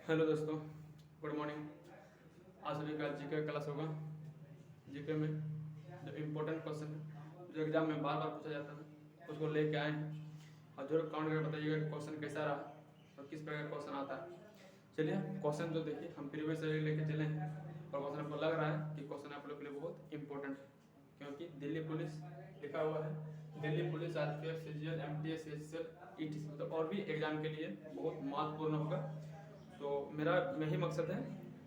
Hello दोस्तों, good morning. आज सभी का जीके क्लास होगा। जीके में जो इम्पोर्टेंट क्वेश्चन है, जो एग्जाम में बार बार पूछा जाता है, उसको लेके आए हैं और जरूर काउंट करके बताइएगा कि क्वेश्चन कैसा रहा और किस प्रकार का क्वेश्चन आता है। चलिए क्वेश्चन तो देखिए, हम प्रीवियस ईयर लेके चले हैं और क्वेश्चन आपको लग रहा है कि क्वेश्चन आप लोग के लिए बहुत इंपॉर्टेंट है, क्योंकि दिल्ली पुलिस लिखा हुआ है। Delhi police, RPF, CGL, MTS, HCL, etc, मतलब और भी एग्जाम के लिए बहुत महत्वपूर्ण होगा। तो मेरा यही मकसद है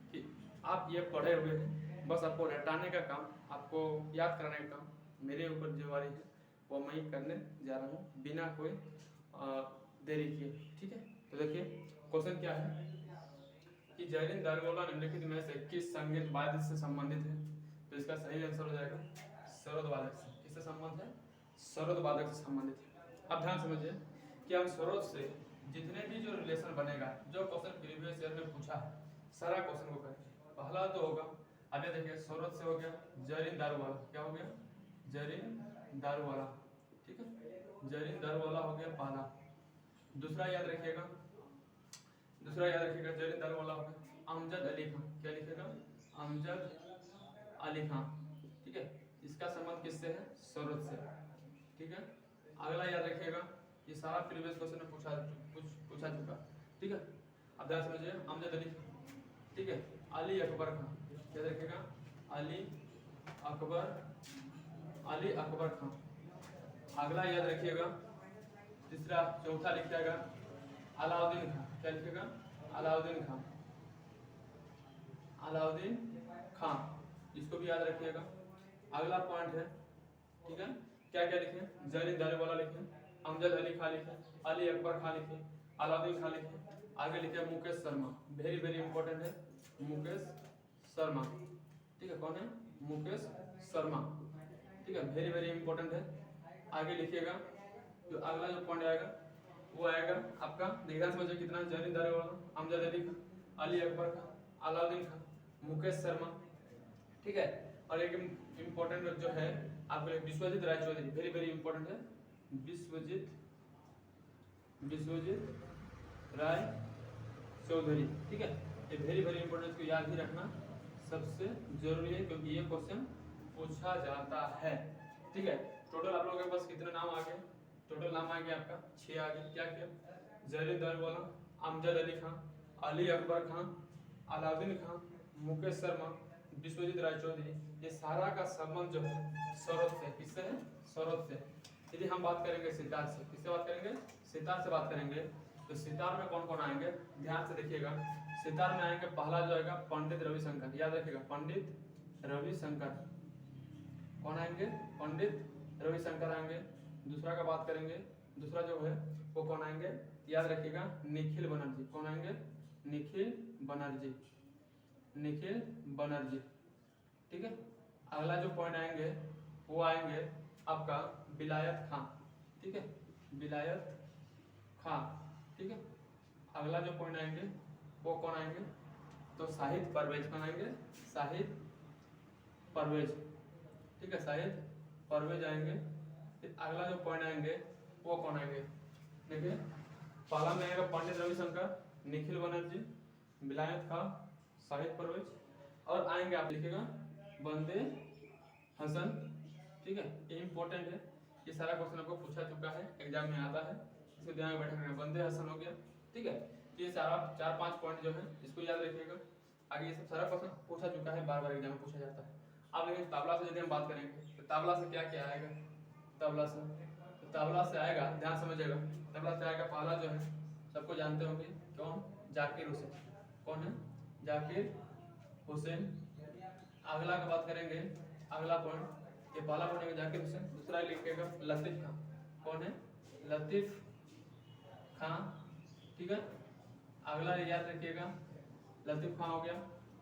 कि आप ये पढ़े हुए हैं, बस आपको रटाने का काम, आपको याद कराने का काम मेरे ऊपर जिम्मेवारी है, वो मैं ही करने जा रहा हूँ बिना कोई देरी किए। ठीक है, तो देखिए क्वेश्चन क्या है कि जैलिन दारुगोला निम्नलिखित में से किस संगीत वाद्य से संबंधित है। तो इसका सही आंसर हो जाएगा सरोद वादक से। किससे संबंध है? सरोद वादक से संबंधित है। अब ध्यान समझिए कि हम सरोद से जितने भी जो रिलेशन बनेगा, जो क्वेश्चन प्रीवियस ईयर में पूछा है, सारा क्वेश्चन को करेंगे। पहला तो होगा, अब ये देखिए, सरोद से हो गया जरीन दारूवाला। क्या हो गया? जरीन दारूवाला। ठीक है, जरीन दारूवाला हो गया पहला। दूसरा याद रखिएगा, जरीन दारूवाला हो गया अमजद अली खान। क्या लिखेगा? अमजद अली खान। ठीक है, इसका संबंध किससे है? सरोद से। ठीक है, अगला याद रखिएगा, ये सारा प्रीवियस क्वेश्चन में पूछा चुका। ठीक है, अब ध्यान समझिए, अमजद अली खान। ठीक है, अली अकबर खान। याद रखिएगा, अली अकबर खान। अगला याद रखिएगा, तीसरा चौथा लिखिएगा अलाउद्दीन खान। क्या लिखिएगा? अलाउद्दीन खान। अलाउद्दीन खान, इसको भी याद रखिएगा। अगला पॉइंट है, ठीक है, क्या क्या लिखे? जरीन दारूवाला लिखे, अमजद अली खान लिखे, अली अकबर खान लिखे, अलाउद्दीन खान लिखे। आगे लिखे Mukesh Sharma. Very very important है, मुकेश शर्मा। ठीक है, कौन है? मुकेश शर्मा। ठीक है, वेरी वेरी इंपॉर्टेंट है। आगे लिखिएगा, जो अगला जो पॉइंट आएगा वो आएगा आपका, ध्यान समझिए कितना, जरीन दारूवाला, अमजद अली खान, अली अकबर खान, अलाउद्दीन खान, मुकेश शर्मा। ठीक है, और एक इम्पोर्टेंट जो है आपके लिए विश्वजीत राय चौधरी। वेरी वेरी इंपॉर्टेंट है, विश्वजीत राय चौधरी। ठीक है, ये वेरी वेरी इंपॉर्टेंट, इसको याद ही रखना सबसे जरूरी है, क्योंकि ये क्वेश्चन पूछा जाता है। ठीक है, टोटल आप लोगों के पास कितने नाम आ गए? टोटल नाम आ गया आपका 6 आ गए। क्या क्या? जरीन दारूवाला, अमजद अली खान, अली अकबर खान, अलाउद्दीन खान, मुकेश शर्मा, विश्वजीत राय चौधरी। ये सारा का संबंध जो है सरोद से। किससे है? सरोद से। यदि हम बात करेंगे सितार से, किससे बात करेंगे? सितार से बात करेंगे। तो सितार में कौन कौन आएंगे? ध्यान से देखिएगा, सितार में आएंगे, पहला जो आएगा पंडित रविशंकर। याद रखिएगा, पंडित रविशंकर। कौन आएंगे? पंडित रविशंकर आएंगे। दूसरा का बात करेंगे, दूसरा जो है वो कौन आएंगे? याद रखिएगा, निखिल बनर्जी। कौन आएंगे? निखिल बनर्जी। निखिल बनर्जी। ठीक है, अगला जो पॉइंट आएंगे वो आएंगे आपका विलायत खान। ठीक है, विलायत खान। ठीक है, अगला जो पॉइंट आएंगे वो कौन आएंगे? तो शाहिद परवेज। कौन आएंगे? शाहिद परवेज। ठीक है, शाहिद परवेज आएंगे। फिर अगला जो पॉइंट आएंगे वो कौन आएंगे? देखिए, पहला में आएगा पंडित रविशंकर, निखिल बनर्जी, विलायत खान, शाहिद परवेज, और आएंगे आप लिखेगा बंदे हसन। ठीक है, ये इंपॉर्टेंट है, ये सारा क्वेश्चन आपको पूछा चुका है, एग्जाम में आता है, इसको ध्यान में बैठा रखना। बंदे हसन हो गया। ठीक है, तो ये सारा 4-5 पॉइंट जो है इसको याद रखिएगा। आगे ये सब सारा क्वेश्चन पूछा चुका है, बार बार एग्जाम में पूछा जाता है। अब लेकिन ताबला से यदि हम बात करेंगे तो ताबला से क्या क्या आएगा? ताबला से, तो ताबला से आएगा, ध्यान समझिएगा, ताबला से आएगा पहला जो है सबको जानते होंगे, कौन? जाकिर हुसैन। कौन है? जाकिर हुसैन। अगला का बात करेंगे, अगला पॉइंट, ये पहला पॉइंट है जाकिर हुसैन। दूसरा लिखिएगा लतीफ खान। कौन है? लतीफ खान। ठीक है, अगला याद रखिएगा, लतीफ खान हो गया।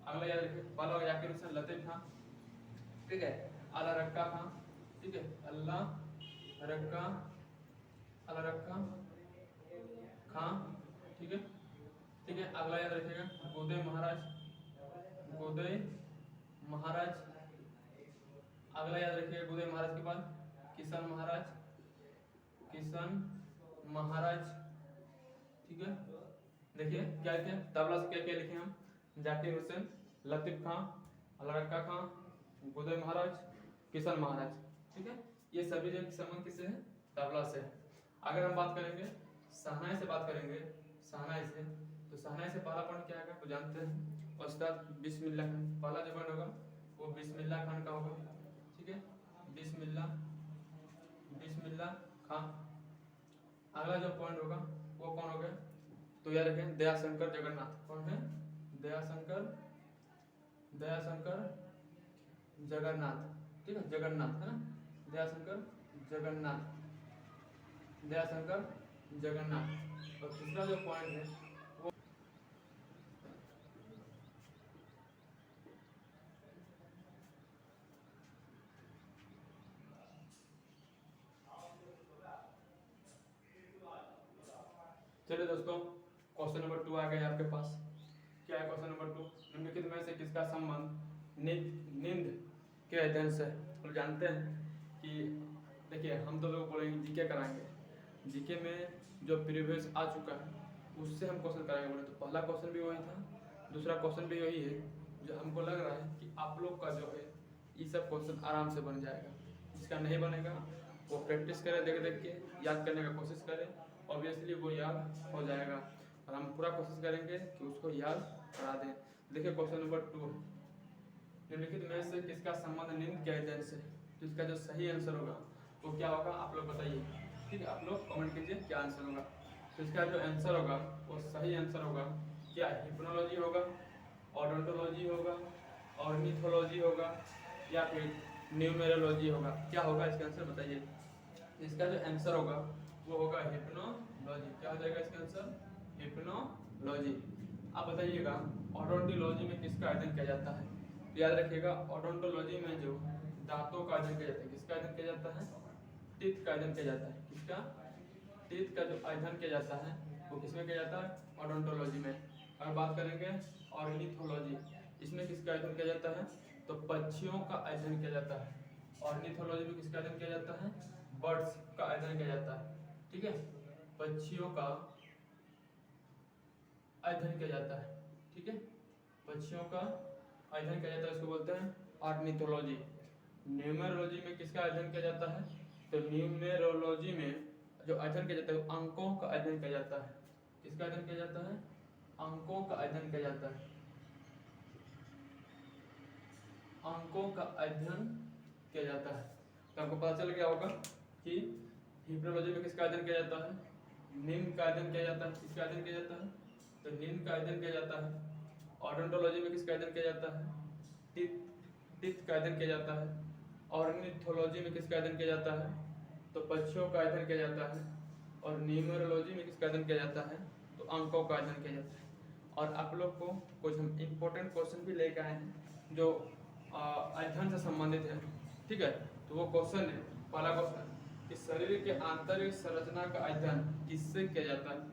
अगला याद रखिए, पहला हो जाकिर हुसैन, लतीफ खान। ठीक है, अला रक्का खान। ठीक है, अल्लाह रक्का, अला रक्का खान। ठीक है, ठीक है, अगला याद रखिएगा गोदे महाराज, गोदे महाराज। अगला याद रखिएगा गोदे महाराज के बाद किशन महाराज, किशन महाराज। ठीक है, देखिए क्या लिखे तबला से क्या क्या लिखे हम, जाकिर हुसैन, लतीफ खां, अलरक्का खां, गोदई महाराज, किशन महाराज, ठीक है। ये सभी जो संबंध किससे है, तबला से है। अगर हम बात करेंगे शहनाई से, बात करेंगे शहनाई से, तो शहनाई से पहला पॉइंट क्या है तो जानते हैं, उस्ताद बिस्मिल्लाह खान, पहला जो पॉइंट होगा वो बिस्मिल्लाह खान का होगा, ठीक है, बिस्मिल्लाह खान। अगला जो पॉइंट होगा वो कौन हो गया, तो याद रखें दयाशंकर जगन्नाथ, कौन है, दयाशंकर जगन्नाथ, ठीक है, जगन्नाथ है ना, दयाशंकर जगन्नाथ। और तीसरा जो पॉइंट है वो चलिए दोस्तों, क्वेश्चन नंबर 2 आ गया आपके पास। क्या है क्वेश्चन नंबर 2, निम्नलिखित में से किसका संबंध नींद के अध्ययन से। तो जानते हैं कि देखिए हम तो लोग बोलेंगे जीके कराएंगे, जीके में जो प्रीवियस आ चुका है उससे हम क्वेश्चन कराएंगे बोले, तो पहला क्वेश्चन भी वही था, दूसरा क्वेश्चन भी वही है, जो हमको लग रहा है कि आप लोग का जो है ये सब क्वेश्चन आराम से बन जाएगा। जिसका नहीं बनेगा वो प्रैक्टिस करे, देख देख के याद करने का कोशिश करे, ऑब्वियसली वो याद हो जाएगा, और हम पूरा कोशिश करेंगे कि उसको याद करा दें। देखिए क्वेश्चन नंबर 2, निम्नलिखित में से किसका संबंध नींद के अध्ययन से, तो इसका जो सही आंसर होगा वो क्या होगा आप लोग बताइए, ठीक है, आप लोग कमेंट कीजिए क्या आंसर होगा। तो इसका जो आंसर होगा वो सही आंसर होगा क्या, हिप्नोलॉजी होगा, ओडोंटोलॉजी होगा, ऑर्निथोलॉजी होगा, या फिर न्यूमेरोलॉजी होगा। क्या होगा इसका आंसर बताइए। इसका जो आंसर होगा वो होगा हिप्नोलॉजी। क्या हो जाएगा इसका आंसर, हिप्नोलॉजी। आप बताइएगा ओडोंटोलॉजी में किसका अध्ययन किया जाता है, तो याद रखिएगा ओडोंटोलॉजी में जो दांतों का अध्ययन किया जाता है, किसका अध्ययन किया जाता है, टीथ का अध्ययन किया जाता है। किसका, टीथ का जो अध्ययन किया जाता है वो किसमें किया जाता है, ओडोंटोलॉजी में। अगर बात करेंगे ऑर्निथोलॉजी, इसमें किसका अध्ययन किया जाता है, तो पक्षियों का अध्ययन किया जाता है। ऑर्निथोलॉजी में किसका अध्ययन किया जाता है, बर्ड्स का अध्ययन किया जाता है, ठीक है, पक्षियों का अध्ययन किया जाता है, ठीक है, पक्षियों का अध्ययन किया जाता है, इसको बोलते हैं ऑर्निथोलॉजी। न्यूमेरोलॉजी में किसका अध्ययन किया जाता है, तो न्यूमेरोलॉजी में जो अध्ययन किया जाता है अंकों का अध्ययन किया जाता है। किसका अध्ययन किया जाता है, अंकों का अध्ययन किया जाता है, अंकों का अध्ययन किया जाता है। तो आपको पता चल गया होगा कि हिप्नोलॉजी में किसका अध्ययन किया जाता है, नींद का अध्ययन किया जाता है। किसका अध्ययन किया जाता है, तो नींद का अध्ययन किया जाता है। ओडोंटोलॉजी में किसका अध्ययन किया जाता है, टीथ का अध्ययन किया जाता है। ऑर्निथोलॉजी में किसका अध्ययन किया जाता है, तो पक्षियों का अध्ययन किया जाता है। और न्यूमेरोलॉजी में किसका अध्ययन किया जाता है, तो अंकों का अध्ययन किया जाता है। और आप लोग को कुछ हम इम्पोर्टेंट क्वेश्चन भी लेकर आए हैं जो अध्ययन से संबंधित है, ठीक है। तो वो क्वेश्चन है, पहला क्वेश्चन कि शरीर के आंतरिक संरचना का अध्ययन किससे किया जाता है।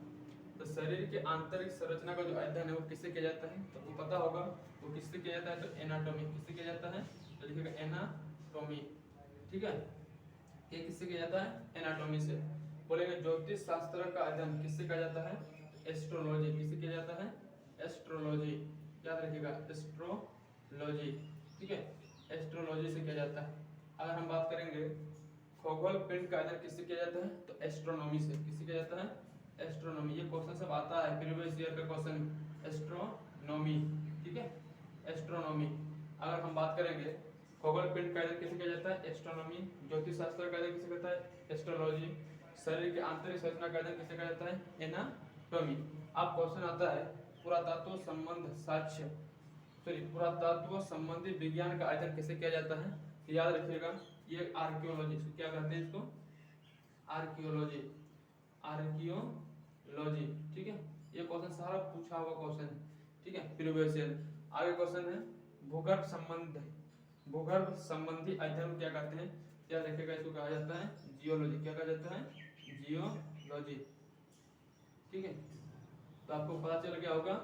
तो शरीर के आंतरिक संरचना का जो अध्ययन है वो किससे किया जाता है, तो वो पता होगा वो किससे किया जाता है, तो एनाटॉमी। किससे किया जाता है, तो लिखिएगा एनाटॉमी, ठीक है, ये किससे किया जाता है, एनाटॉमी से। बोलेंगे ज्योतिष शास्त्र का अध्ययन किससे किया जाता है, एस्ट्रोलॉजी। किससे किया जाता है, एस्ट्रोलॉजी, याद रखिएगा एस्ट्रोलॉजी, ठीक है, एस्ट्रोलॉजी से किया जाता है। अगर हम बात करेंगे खगोल पिंड का अध्ययन किससे किया जाता है, तो एस्ट्रोनॉमी से। किससे किया जाता है, एस्ट्रोनॉमी। ये क्वेश्चन सब आता है प्रीवियस ईयर का क्वेश्चन, एस्ट्रोनॉमी, ठीक है, एस्ट्रोनॉमी। अगर हम बात करेंगे खगोल पिंड का अध्ययन किससे किया जाता है, एस्ट्रोनॉमी। ज्योतिष शास्त्र का अध्ययन किससे करता है, एस्ट्रोलॉजी। शरीर के आंतरिक संरचना का अध्ययन किससे किया जाता है, एनाटॉमी। अब क्वेश्चन आता है पुरातत्व संबंध साक्ष्य, सॉरी पुरातत्व संबंधी विज्ञान का अध्ययन किससे किया जाता है, तो याद रखिएगा ये आर्कियोलॉजी, क्या कहते हैं इसको, आर्कियोलॉजी, आर्कियोलॉजी, ठीक है। ये क्वेश्चन सारा पूछा हुआ क्वेश्चन है, ठीक है, प्रीवियस ईयर। आगे क्वेश्चन है भूगर्भ संबंधी अध्ययन क्या कहते हैं, क्या रखिएगा, इसको कहा जाता है जियोलॉजी। क्या कहा जाता है, जियोलॉजी, ठीक है। तो आपको पता चल गया होगा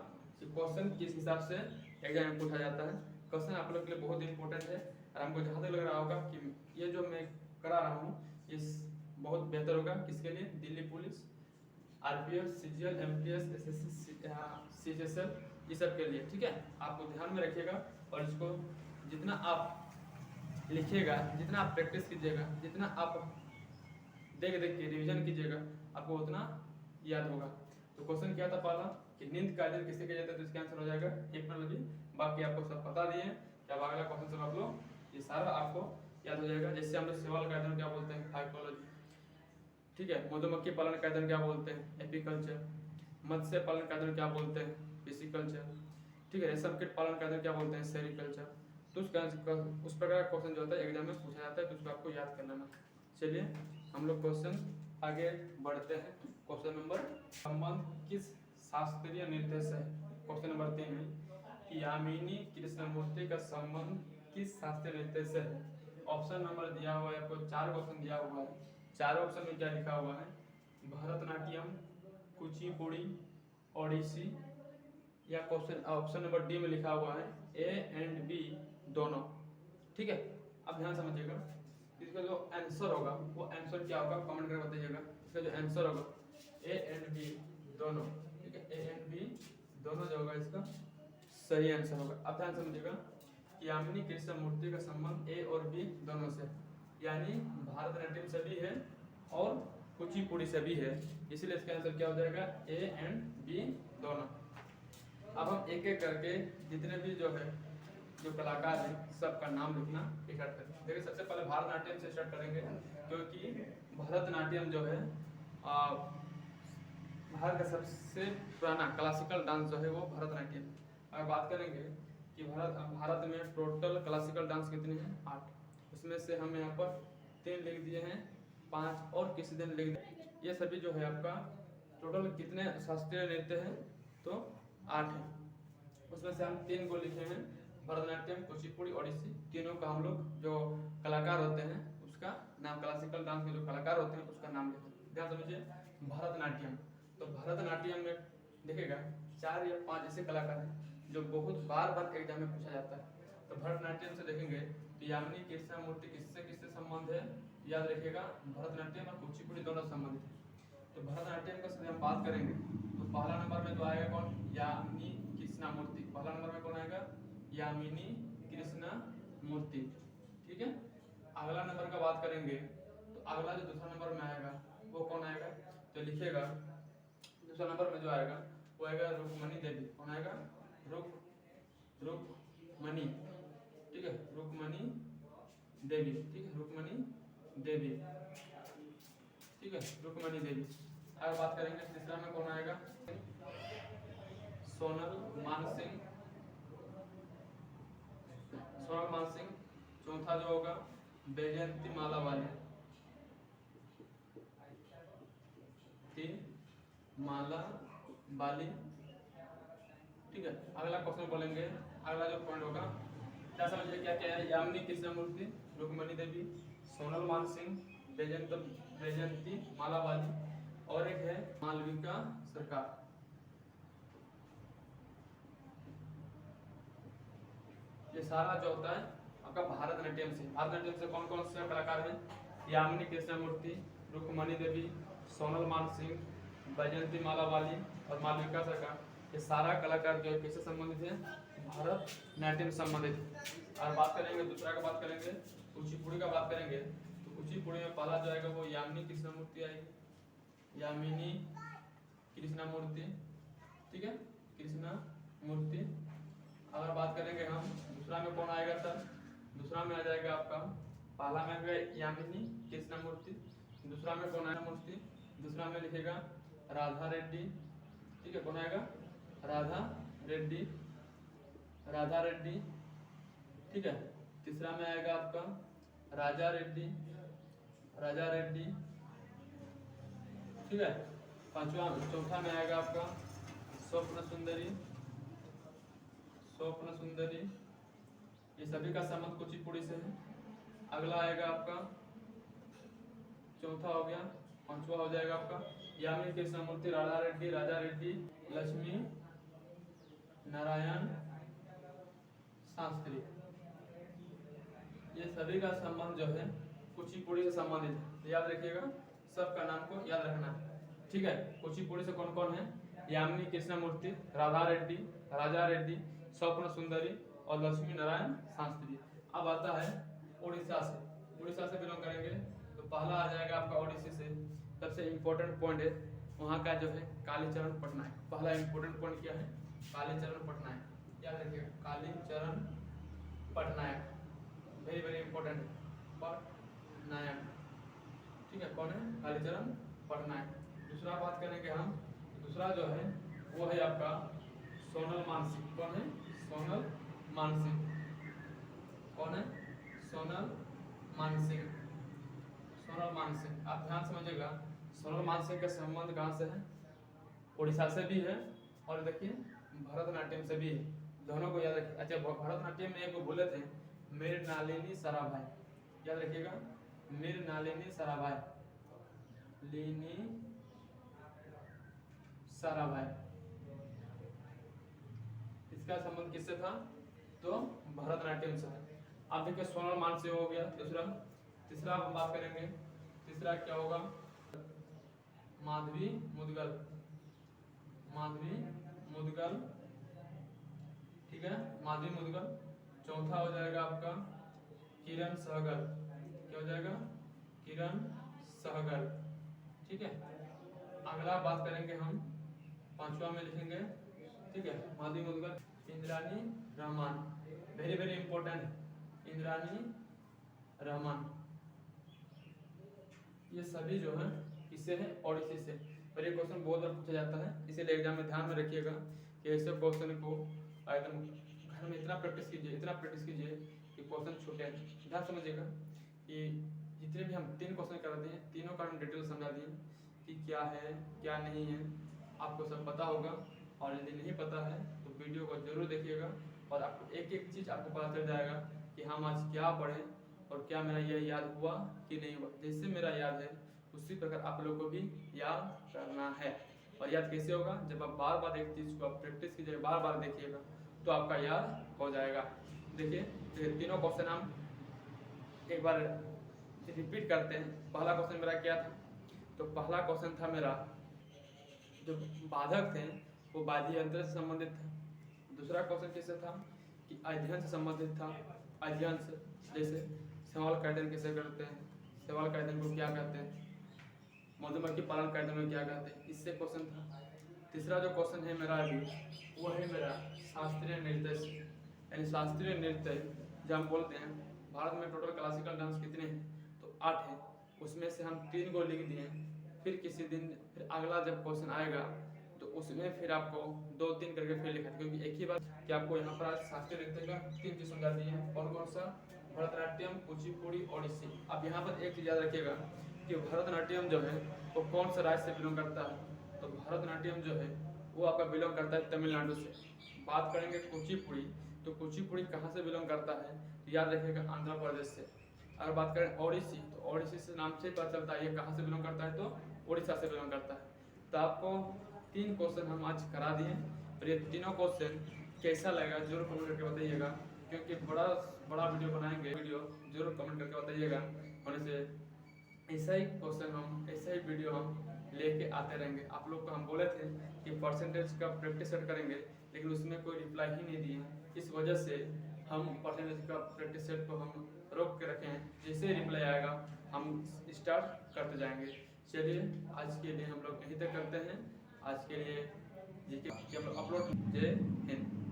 कि क्वेश्चन किस हिसाब से एग्जाम में पूछा जाता है। क्वेश्चन आप लोग के लिए बहुत इंपॉर्टेंट है, और हमको जहाँ तक लग रहा होगा कि ये जो मैं करा रहा हूँ ये बहुत बेहतर होगा किसके लिए, Delhi police, RPF, CGL, MTS, SSC, CHSL, ये सब के लिए। ठीक है, आपको ध्यान में रखिएगा और इसको जितना आप लिखिएगा, जितना आप प्रैक्टिस कीजिएगा, जितना आप देख देख के रिवीजन कीजिएगा, आपको उतना याद होगा। तो क्वेश्चन क्या था पहला कि नींद का अध्ययन किसे किया जाता है, तो इसका आंसर हो जाएगा टेक्नोलॉजी। बाकी आपको सब बता दिए हैं। क्या अगला क्वेश्चन सब आप लोग ये सारा आपको याद हो जाएगा। जैसे हम लोग सवाल का अध्ययन क्या बोलते हैं, फाइकोलॉजी। ठीक है, मधुमक्खी पालन का अध्ययन क्या बोलते हैं, एपीकल्चर। मत्स्य पालन का अध्ययन क्या बोलते हैं, पिसिकल्चर। ठीक है, रेशम कीट पालन का अध्ययन क्या बोलते हैं, सेरिकल्चर। तो उस प्रकार का क्वेश्चन जो होता है एग्जाम में पूछा जाता है, तो उसको आपको याद कर लेना। चलिए हम लोग क्वेश्चन आगे बढ़ते हैं। क्वेश्चन नंबर, संबंध किस शास्त्रीय नृत्य से। क्वेश्चन नंबर 3 है कि यामिनी कृष्णमूर्ति का संबंध किस शास्त्रीय नृत्य से है। ऑप्शन नंबर दिया हुआ है आपको, 4 ऑप्शन दिया हुआ है। चारों ऑप्शन में क्या लिखा हुआ है, भरतनाट्यम, कुचिपुड़ी, ओडिसी, या क्वेश्चन ऑप्शन नंबर डी में लिखा हुआ है ए एंड बी दोनों। ठीक है, अब ध्यान समझिएगा, इसका जो आंसर होगा वो आंसर क्या होगा कमेंट करके बताइएगा। इसका जो आंसर होगा ए एंड बी दोनों। ठीक है, ए एंड बी दोनों जो होगा इसका सही आंसर होगा। अब ध्यान समझिएगा कि यामिनी कृष्णमूर्ति का संबंध ए और बी दोनों से, यानी भरतनाट्यम से भी है और कुचिपुड़ी से भी है, इसीलिए इसका आंसर क्या हो जाएगा ए एंड बी दोनों। अब हम एक एक करके जितने भी जो है जो कलाकार हैं सबका नाम लिखना स्टार्ट करें। देखिए सबसे पहले भरतनाट्यम से स्टार्ट करेंगे, क्योंकि भरतनाट्यम जो है भारत का सबसे पुराना क्लासिकल डांस जो है वो भरतनाट्यम। अगर बात करेंगे कि भारत में टोटल क्लासिकल डांस कितने हैं, 8। उसमें से हम यहाँ पर 3 लिख दिए हैं, 5 और किसी दिन लिख दिए। ये सभी जो है आपका टोटल कितने शास्त्रीय नृत्य हैं, तो 8 है। उसमें से हम 3 को लिखे हैं, भरतनाट्यम, कुचिपुड़ी, ओडिसी। तीनों का हम लोग जो कलाकार होते हैं उसका नाम, क्लासिकल डांस के जो कलाकार होते हैं उसका नाम लिखते हैं। ध्यान समझिए, भरतनाट्यम, तो भरतनाट्यम में देखिएगा 4 या 5 ऐसे कलाकार हैं जो बहुत बार बार एग्जाम में पूछा जाता है। तो भरतनाट्यम से देखेंगे तो यामिनी कृष्णमूर्ति किससे किससे संबंध है, याद रखिएगा भरतनाट्यम और कुचिपुड़ी दोनों संबंधित है। तो भरतनाट्यम का हम बात करेंगे तो पहला नंबर में तो आएगा कौन, यामिनी कृष्णमूर्ति। पहला नंबर में कौन आएगा, यामिनी कृष्णमूर्ति। ठीक है, अगला नंबर का बात करेंगे तो अगला जो दूसरा नंबर में आएगा वो कौन आएगा, तो लिखिएगा दूसरा नंबर में जो आएगा वो आएगा रुक्मणी देवी। कौन आएगा, रुक्मणी। ठीक है, रुक्मणी देवी। ठीक है, रुक्मणी देवी। ठीक है, रुक्मणी देवी। अगर बात करेंगे तीसरा में कौन आएगा, सोनल मानसिंह। सोनल मानसिंह। चौथा जो होगा बैजयंती माला वाली, माला बाली। ठीक है, अगला क्वेश्चन बोलेंगे, अगला जो पॉइंट होगा क्या समझिए क्या क्या है, यामिनी कृष्णमूर्ति, रुक्मणी देवी, सोनल मानसिंह, बैजयंती माला वाली, और एक है मालविका सरकार। ये सारा जो होता है आपका भरतनाट्यम से। भरतनाट्यम से कौन कौन से कलाकार हैं, यामिनी कृष्णमूर्ति, रुक्मणी देवी, सोनल मानसिंह, बैजयंती माला वाली और मालविका सरकार। ये सारा कलाकार जो है किससे संबंधित है, भरतनाट्यम से संबंधित। और बात करेंगे दूसरा का बात करेंगे, कुचिपुड़ी का बात करेंगे तो कुचिपुड़ी में पहला जो आएगा वो यामिनी कृष्णमूर्ति आएगी, यामिनी कृष्णमूर्ति। ठीक है, कृष्णमूर्ति। अगर बात करेंगे हम दूसरा में कौन आएगा सर, दूसरा में आ जाएगा आपका, पहला में आएगा यामिनी कृष्णमूर्ति, दूसरा में कौन आएगा मूर्ति, दूसरा में लिखेगा राधा रेड्डी। ठीक है, कौन आएगा, राधा रेड्डी, राधा रेड्डी। ठीक है, तीसरा में आएगा आपका राजा रेड्डी, राजा रेड्डी। ठीक है, चौथा में आएगा आपका स्वप्न सुंदरी, स्वप्न सुंदरी। ये सभी का संबंध कुचिपुड़ी से है। अगला आएगा आपका, चौथा हो गया, पांचवा हो जाएगा आपका यामिनी कृष्णमूर्ति, राधा रेड्डी, राजा रेड्डी, लक्ष्मी नारायण शास्त्री। ये सभी का संबंध जो है कुचिपुड़ी से संबंधित है। याद रखिएगा, सबका नाम को याद रखना है। ठीक है। कुचिपुड़ी से कौन कौन है? यामिनी कृष्णमूर्ति, राधा रेड्डी, राजा रेड्डी, स्वप्न सुंदरी और लक्ष्मी नारायण शास्त्री। अब आता है उड़ीसा से। उड़ीसा से बिलोंग करेंगे तो पहला आ जाएगा आपका ओडिसी से। सबसे इम्पोर्टेंट पॉइंट है वहाँ का जो है कालीचरण पटनायक। पहला इम्पोर्टेंट पॉइंट क्या है? कालीचरण पटनायक, याद रखिएगा Kalicharan Patnaik, very very important Patnaik, ठीक है। कौन है? कालीचरण पटनायक। दूसरा बात करेंगे हम, दूसरा जो है वो है आपका सोनल मानसिंह। कौन है? सोनल मानसिंह। कौन है? सोनल मानसिंह। सोनल मानसिंह, आप ध्यान समझिएगा, सोनल मानसिंह का संबंध कहाँ से है? उड़ीसा से भी है और देखिए भरतनाट्यम से भी है, दोनों को याद रखिए। अच्छा, भरतनाट्यम में एक बोले थे मृणालिनी साराभाई, याद रखिएगा मृणालिनी साराभाई, लिनी साराभाई। इसका संबंध किससे था? तो भरतनाट्यम से है। अब देखिए सोनल मानसिंह हो गया दूसरा। तीसरा हम बात करेंगे, तीसरा क्या होगा? माधवी मुदगल, माधवी मुदगल, ठीक है, माधवी मुदगल। चौथा हो जाएगा आपका किरण सहगल, क्या हो जाएगा? किरण सहगल, ठीक है। अगला बात करेंगे हम, पांचवा में लिखेंगे, ठीक है, Madhavi Mudgal, Indrani Rahman, very very important, Indrani Rahman. ये सभी जो है किससे है? ओडिसी से। और ये क्वेश्चन बहुत बार पूछा जाता है, इसीलिए एग्जाम में ध्यान में रखिएगा कि ऐसे क्वेश्चन को एकदम घर में इतना प्रैक्टिस कीजिए, इतना प्रैक्टिस कीजिए कि क्वेश्चन छूटे। ध्यान समझिएगा कि जितने भी हम 3 क्वेश्चन कराते हैं, तीनों का हम डिटेल समझा दिए कि क्या है क्या नहीं है, आपको सब पता होगा। और यदि नहीं पता है तो वीडियो को जरूर देखिएगा और आपको एक एक चीज़ आपको पता चल जाएगा कि हम आज क्या पढ़ें और क्या मेरा यह याद हुआ कि नहीं हुआ। जैसे मेरा याद है उसी प्रकार आप लोग को भी याद करना है। और याद कैसे होगा? जब आप बार बार एक चीज़ को आप प्रैक्टिस कीजिएगा, बार बार देखिएगा तो आपका याद हो जाएगा। देखिए तीनों क्वेश्चन हम एक बार रिपीट करते हैं। पहला क्वेश्चन मेरा क्या था? तो पहला क्वेश्चन था मेरा, जो बाधक थे वो बाध्य यंत्र से संबंधित था। दूसरा क्वेश्चन किससे था? कि अध्ययन से संबंधित था। अध्ययन से, जैसे सवाल का अध्ययन कैसे करते हैं, सवाल का अध्ययन को क्या कहते हैं, मधुमक्खी पालन का अध्ययन में क्या कहते हैं, इससे क्वेश्चन था। तीसरा जो क्वेश्चन है मेरा अभी वो है मेरा शास्त्रीय नृत्य से, यानी शास्त्रीय नृत्य जब हम बोलते हैं भारत में टोटल क्लासिकल डांस कितने हैं? तो 8 हैं, उसमें से हम 3 को लिख दिए। फिर किसी दिन फिर अगला जब क्वेश्चन आएगा तो उसमें फिर आपको 2-3 करके फिर लिखा, क्योंकि एक ही बात कि आपको यहाँ पर आज शास्त्रीय नृत्य का 3 चीज समझा दी है। और कौन सा? भरतनाट्यम, कुचिपुड़ी, ओडिसी। अब यहाँ पर एक चीज याद रखिएगा कि भरतनाट्यम जो है वो कौन सा राज्य से बिलोंग करता है? तो भरतनाट्यम जो है वो आपका बिलोंग करता है तमिलनाडु से। बात करेंगे कुचिपुड़ी, तो कुचिपुड़ी कहाँ से बिलोंग करता है? तो याद रखिएगा आंध्र प्रदेश से। अगर बात करें ओडिसी, तो ओडिसी से नाम से पता चलता है ये कहाँ से बिलोंग करता है? तो उड़ीसा से बिलोंग करता है। तो आपको 3 क्वेश्चन हम आज करा दिए और ये तीनों क्वेश्चन कैसा लगा जरूर कमेंट करके बताइएगा, क्योंकि बड़ा बड़ा वीडियो बनाएंगे, वीडियो जरूर कमेंट करके बताइएगा। होने से ऐसा ही क्वेश्चन हम, ऐसा ही वीडियो हम लेके आते रहेंगे। आप लोग को हम बोले थे कि परसेंटेज का प्रैक्टिस सेट करेंगे, लेकिन उसमें कोई रिप्लाई ही नहीं दिए। इस वजह से हम परसेंटेज का प्रैक्टिस सेट को हम रोक के रखे हैं। जैसे रिप्लाई आएगा हम स्टार्ट करते जाएंगे। चलिए आज के लिए हम लोग यहीं तक करते हैं। आज के लिए जी के अपलोड। जय हिंद।